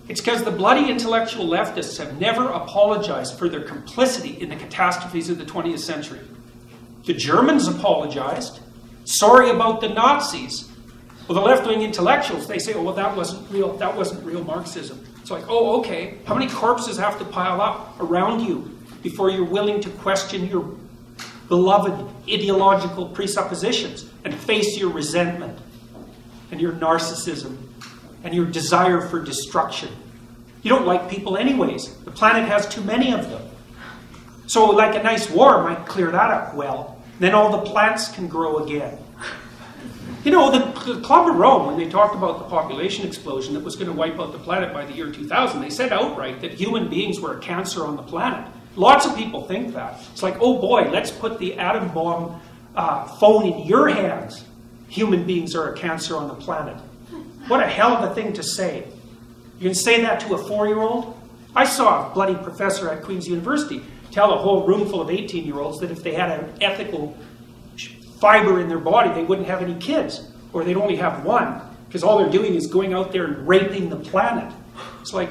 It's because the bloody intellectual leftists have never apologized for their complicity in the catastrophes of the 20th century. The Germans apologized. Sorry about the Nazis. Well, the left-wing intellectuals, they say, oh, well, that wasn't real Marxism. It's like, oh, okay. How many corpses have to pile up around you before you're willing to question your beloved ideological presuppositions and face your resentment and your narcissism and your desire for destruction? You don't like people anyways. The planet has too many of them. So like a nice war might clear that up well. Then all the plants can grow again. You know, the Club of Rome, when they talked about the population explosion that was going to wipe out the planet by the year 2000, they said outright that human beings were a cancer on the planet. Lots of people think that. It's like, oh boy, let's put the atom bomb phone in your hands. Human beings are a cancer on the planet. What a hell of a thing to say. You can say that to a 4-year-old? I saw a bloody professor at Queen's University tell a whole room full of 18-year-olds that if they had an ethical fiber in their body, they wouldn't have any kids, or they'd only have one, because all they're doing is going out there and raping the planet. It's like,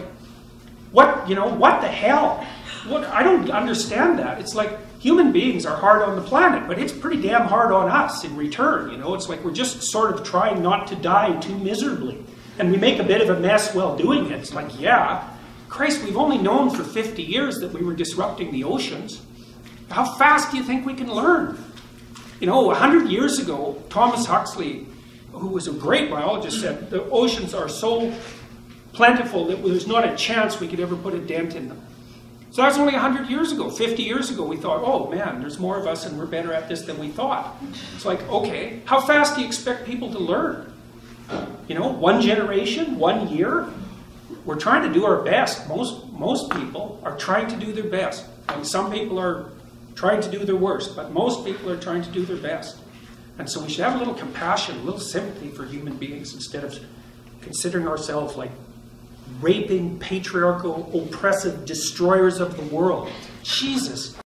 what the hell? I don't understand that. It's like human beings are hard on the planet, but it's pretty damn hard on us in return. It's like we're just sort of trying not to die too miserably. And we make a bit of a mess while doing it. It's like, yeah, Christ, we've only known for 50 years that we were disrupting the oceans. How fast do you think we can learn? 100 years ago, Thomas Huxley, who was a great biologist, said the oceans are so plentiful that there's not a chance we could ever put a dent in them. So that's only 100 years ago. 50 years ago, we thought, oh man, there's more of us and we're better at this than we thought. It's like, okay, how fast do you expect people to learn? 1 generation, 1 year? We're trying to do our best. Most people are trying to do their best. And some people are trying to do their worst, but most people are trying to do their best. And so we should have a little compassion, a little sympathy for human beings instead of considering ourselves like raping, patriarchal, oppressive destroyers of the world. Jesus.